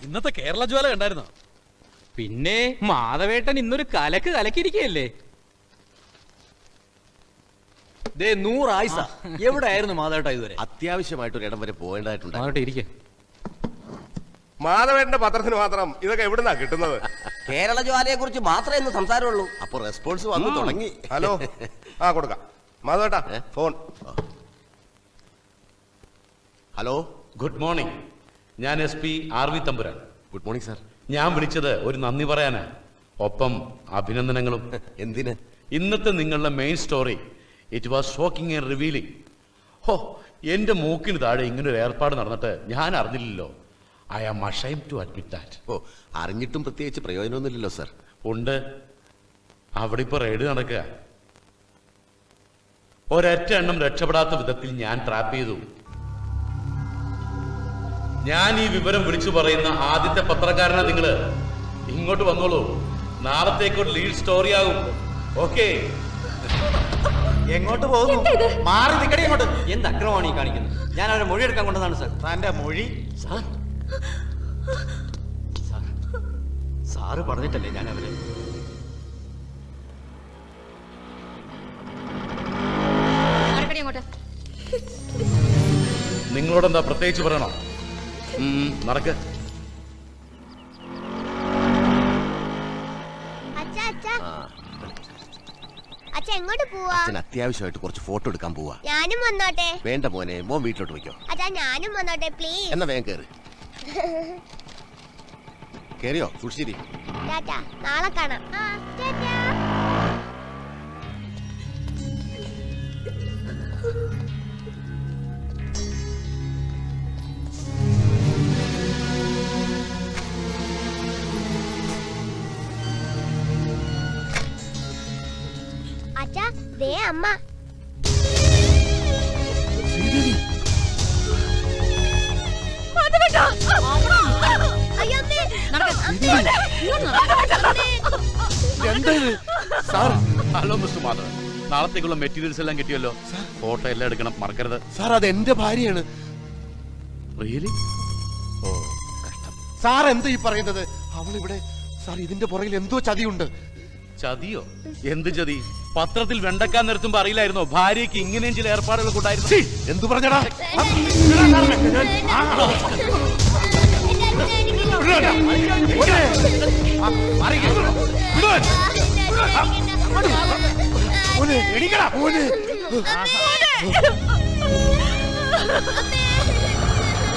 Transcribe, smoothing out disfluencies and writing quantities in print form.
ഇന്നത്തെ കേരള ജ്വാല കണ്ടായിരുന്നോ? പിന്നെ മാധവേട്ടൻ ഇന്നൊരു കലക്കിയിരിക്കുകയല്ലേ. 100 ആയിസ. എവിടെ ആയിരുന്നു മാധവേട്ട ഇതുവരെ? അത്യാവശ്യമായിട്ടൊരു ഇടം വരെ പോകേണ്ടതായിട്ടുണ്ട്. മാധവേട്ട ഇരിക്കെ. മാധവേട്ടന്റെ പത്രത്തിന് മാത്രം ഇതൊക്കെ എവിടുന്നാ കിട്ടുന്നത്? കേരള ജ്വാലയെ കുറിച്ച് മാത്രമേ ഇന്ന് സംസാരമുള്ളൂ. അപ്പൊ റെസ്പോൺസ് വന്നു തുടങ്ങി. ഹലോ, കൊടുക്കാം. മാധവേട്ട ഫോൺ. Hello, good morning. ഞാൻ SP RV തമ്പുരാൻ. Good morning sir. ഞാൻ വിളിച്ചത് ഒരു നന്ദി പറയാനാ, ഒപ്പം അഭിനന്ദനങ്ങളും. എന്തിന്? ഇന്നത്തെ നിങ്ങളുടെ main story it was shocking and revealing. എന്റെ മൂക്കിന് താഴെ ഇങ്ങനൊരു ഏർപ്പാട് നടന്നിട്ട് ഞാൻ അറിഞ്ഞില്ലല്ലോ. I am ashamed to admit that. അറിഞ്ഞിട്ടും പ്രത്യേകിച്ച് പ്രയോജനമൊന്നുമില്ലല്ലോ സാർ. ഉണ്ട്. അവിടെ ഇപ്പൊ റെയ്ഡ് നടക്കുക. ഒരൊറ്റ എണ്ണം രക്ഷപ്പെടാത്ത വിധത്തിൽ ഞാൻ ട്രാപ്പ് ചെയ്തു. ഞാൻ ഈ വിവരം വിളിച്ചു പറയുന്ന ആദ്യത്തെ പത്രക്കാരനാ നിങ്ങള്. ഇങ്ങോട്ട് വന്നോളൂ, നാളത്തേക്കൊരു ലീഡ് സ്റ്റോറി ആകും. ഓക്കെ? എങ്ങോട്ട് പോകുന്നു? മാറി നിക്കടി അങ്ങോട്ട്. എന്ത് അക്രമമാണ് ഈ കാണിക്കുന്നത്? ഞാൻ അവരെ മൊഴി എടുക്കാൻ കൊണ്ടതാണ് സാർ. തന്റെ മൊഴി സാറ് പറഞ്ഞിട്ടല്ലേ ഞാൻ അവരെ. നിങ്ങളോട് എന്താ പ്രത്യേകിച്ച് പറയണോ? നടക്ക്. എങ്ങോട്ട് പോവാ? അച്ഛൻ അത്യാവശ്യമായിട്ട് കുറച്ച് ഫോട്ടോ എടുക്കാൻ പോവാ. ഞാനും വന്നോട്ടെ? വേണ്ട മോനെ, മോൻ വീട്ടിലോട്ട് വയ്ക്കോ. അച്ഛാ ഞാനും വന്നോട്ടെ പ്ലീസ്. എന്നാ വേഗം കേറ്. കേറിയോ? സൂക്ഷിച്ചിരി. ടാറ്റാ, നാളെ കാണാം. ടാറ്റാ. അച്ഛാ, ദേ അമ്മ. ഹലോ മിസ്റ്റർ മാധവൻ, നാളത്തേക്കുള്ള മെറ്റീരിയൽസ് എല്ലാം കിട്ടിയല്ലോ. ഫോട്ടോ എല്ലാം എടുക്കണം, മറക്കരുത്. സാർ, അത് എന്റെ ഭാര്യയാണ്. റിയലി? ഓ കഷ്ടം. സാർ എന്താ ഈ പറയുന്നത്? അവളിവിടെ. സാർ, ഇതിന്റെ പുറകിൽ എന്തോ ചതിയുണ്ട്. ചതിയോ? എന്ത് ചതി? പത്രത്തിൽ വെണ്ടക്കാൻ നിർത്തുമ്പോ അറിയില്ലായിരുന്നോ ഭാര്യയ്ക്ക് ഇങ്ങനെയും ചില ഏർപ്പാടുകൾ ഉണ്ടായിരുന്നു? എന്തു പറഞ്ഞടാ? അമ്മേ